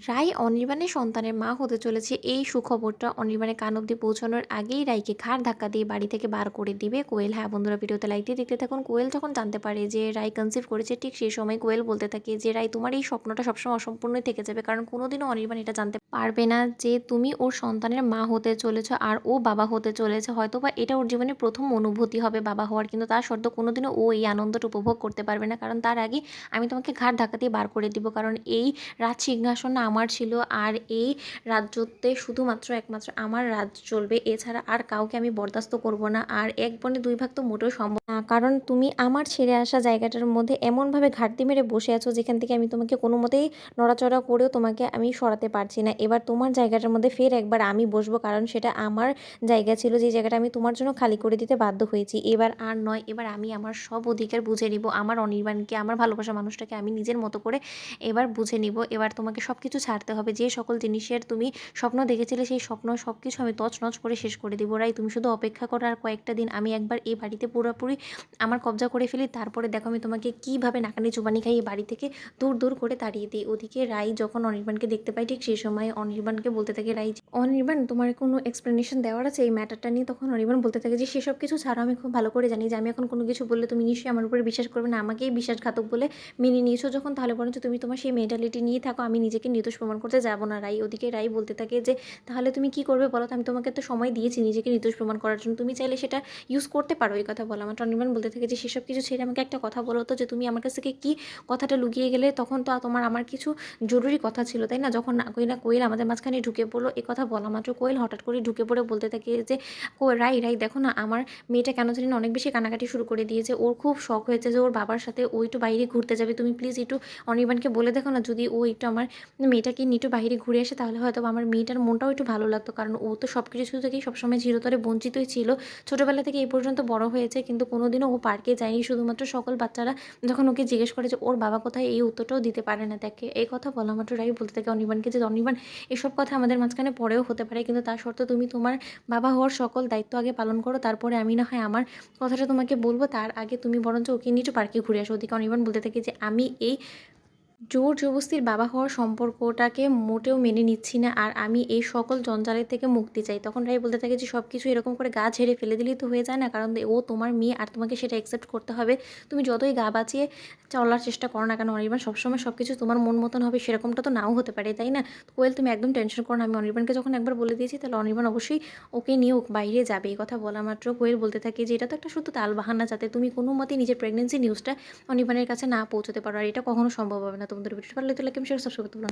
রাই অনির্বাণের সন্তানের মা হতে চলেছে এই সুখবরটা অনির্বাণের কান অব্দি পৌঁছানোর আগেই রাইকে ঘাড় ধাক্কা দিয়ে বাড়ি থেকে বার করে দিবে কোয়েল। হ্যাঁ বন্ধুরা, ভিডিওতে লাইক দিয়ে দেখতে থাকুন। কোয়েল যখন জানতে পারে যে রাই কনসিভ করেছে, ঠিক সেই সময় কোয়েল বলতে থাকে যে রাই, তোমার এই স্বপ্নটা সবসময় অসম্পূর্ণই থেকে যাবে, কারণ কোনোদিনও অনির্বাণ এটা জানতে পারবে না যে তুমি ওর সন্তানের মা হতে চলেছো আর ও বাবা হতে চলেছে। হয়তো বা এটা ওর জীবনে প্রথম অনুভূতি হবে বাবা হওয়ার, কিন্তু তার সত্ত্বেও কোনোদিনও ও এই আনন্দটা উপভোগ করতে পারবে না, কারণ তার আগে আমি তোমাকে ঘাড় ধাক্কা দিয়ে বার করে দিব, কারণ এই রাজ সিংহাসন আমার ছিল আর এই রাজ্যতে শুধুমাত্র একমাত্র আমার রাজ চলবে, এছাড়া আর কাউকে আমি বরদাস্ত করব না। আর এক বনে দুই ভাগ তো মোটেও সম্ভব না, কারণ তুমি আমার ছেড়ে আসা জায়গাটার মধ্যে এমনভাবে ঘাটতি মেরে বসে আছো যেখান থেকে আমি তোমাকে কোনো মতেই নড়াচড়া করেও তোমাকে আমি সরাতে পারছি না। এবার তোমার জায়গাটার মধ্যে ফের একবার আমি বসবো, কারণ সেটা আমার জায়গা ছিল, যে জায়গাটা আমি তোমার জন্য খালি করে দিতে বাধ্য হয়েছি। এবার আর নয়, এবার আমি আমার সব অধিকার বুঝে নিব, আমার অনির্বাণকে, আমার ভালোবাসা মানুষটাকে আমি নিজের মতো করে এবার বুঝে নিব। এবার তোমাকে সব কিছু ছাড়তে হবে, যে সকল জিনিসের তুমি স্বপ্ন দেখেছিলে সেই স্বপ্ন সব কিছু আমি তছনছ করে শেষ করে দিব। রাই, তুমি শুধু অপেক্ষা করো আর কয়েকটা দিন, আমি একবার এই বাড়িতে পুরোপুরি আমার কবজা করে ফেলি, তারপরে দেখো আমি তোমাকে কীভাবে নাকানি চুবানি খাই এই বাড়ি থেকে দূর দূর করে তাড়িয়ে দিই। ওদিকে রাই যখন অনির্বাণকে দেখতে পাই, ঠিক সেই সময় অনির্বাণকে বলতে থাকে রাই, অনির্বাণ তোমার কোনো এক্সপ্লেনেশন দেওয়ার আছে এই ম্যাটারটা নিয়ে? তখন অনির্বাণ বলতে থাকে যে সেসব কিছু ছাড়া আমি খুব ভালো করে জানি যে আমি এখন কোনো কিছু বললে তুমি নিশ্চয়ই আমার উপরে বিশ্বাস করবে না, আমাকেই বিশ্বাসঘাতক বলে মেনে নিয়েছো যখন, তাহলে বরঞ্চ তুমি তোমার সেই মেন্টালিটি নিয়ে থাকো, আমি নিজেকে নির্দোষ প্রমাণ করতে যাবো না। রাই, ওদিকে রাই বলতে থাকে যে তাহলে তুমি কি করবে বলো তো, আমি তোমাকে তো সময় দিয়েছি নিজেকে নির্দোষ প্রমাণ করার জন্য, তুমি চাইলে সেটা ইউজ করতে পারো। এই কথা বলা মাত্র অনির্বাণ বলতে থাকে যে সেসব কিছু ছেড়ে আমাকে একটা কথা বলো তো, যে তুমি আমার কাছ থেকে কী কথাটা লুকিয়ে গেলে? তখন তো তোমার আমার কিছু জরুরি কথা ছিল তাই না? যখন কোয়েল আমাদের মাঝখানে ঢুকে পড়লো, এ কথা বলা মাত্র কোয়েল হঠাৎ করে ঢুকে পড়ে বলতে থাকে যে রাই রাই দেখো না, আমার মেয়েটা কেন জানি না অনেক বেশি কানাকাটি শুরু করে দিয়েছে, ওর খুব শখ হয়েছে যে ওর বাবার সাথে ও একটু বাইরে ঘুরতে যাবে, তুমি প্লিজ একটু অনির্বাণকে বলে দেখো না, যদি ও একটু আমার মেয়েটাকে নিয়ে একটু বাইরে ঘুরে আসে তাহলে হয়তো আমার মেয়েটার মনটাও একটু ভালো লাগতো, কারণ ও তো সব কিছু থেকেই সবসময় চিরতরে বঞ্চিতই ছিল, ছোটোবেলা থেকে এই পর্যন্ত বড় হয়েছে, কিন্তু কোনোদিনও ও পার্কে যায়নি। শুধুমাত্র সকল বাচ্চারা যখন ওকে জিজ্ঞেস করে যে ওর বাবা কোথায়, এই উত্তরটাও দিতে পারে না। দেখে এই কথা বলা মাত্র রাই বলতে থাকে অনির্বাণকে যে অনির্বাণ, এসব কথা আমাদের মাঝখানে পরেও হতে পারে, কিন্তু তার সত্ত্বেও তুমি তোমার বাবা হওয়ার সকল দায়িত্ব আগে পালন করো, তারপরে আমি না হয় আমার কথাটা তোমাকে বলবো, তার আগে তুমি বরঞ্চ ওকে নিয়ে একটু পার্কে ঘুরে আসো। ওদিকে অনির্বাণ বলতে থাকে যে আমি এই জোর জবস্তির বাবা হওয়ার সম্পর্কটাকে মোটেও মেনে নিচ্ছি না, আর আমি এই সকল জঞ্জালের থেকে মুক্তি চাই। তখন রাই বলতে থাকে যে সব কিছু এরকম করে গা ঝেড়ে ফেলে দিলেই তো হয়ে যায় না, কারণ ও তোমার মেয়ে আর তোমাকে সেটা অ্যাকসেপ্ট করতে হবে। তুমি যতই গা বাঁচিয়ে চলার চেষ্টা করো না কেন অনির্বাণ, সবসময় সব কিছু তোমার মন মতন হবে সেরকমটা তো নাও হতে পারে তাই না? কোয়েল, তুমি একদম টেনশন করো না, আমি অনির্বাণকে যখন একবার বলে দিয়েছি তাহলে অনির্বাণ অবশ্যই ওকে নিয়ে বাইরে যাবে। এই কথা বলা মাত্র কোয়েল বলতে থাকে যে এটা তো একটা শুধু তালবাহানা, যাতে তুমি কোনো মতেই নিজের প্রেগনেন্সি নিউজটা অনির্বাণের কাছে না পৌঁছতে পারো, আর এটা কখনো সম্ভব হবে না। তোমাদের ভিডিওটা ভালো লাগলে লাইক, শেয়ার, সাবস্ক্রাইব করতে ভুলো না।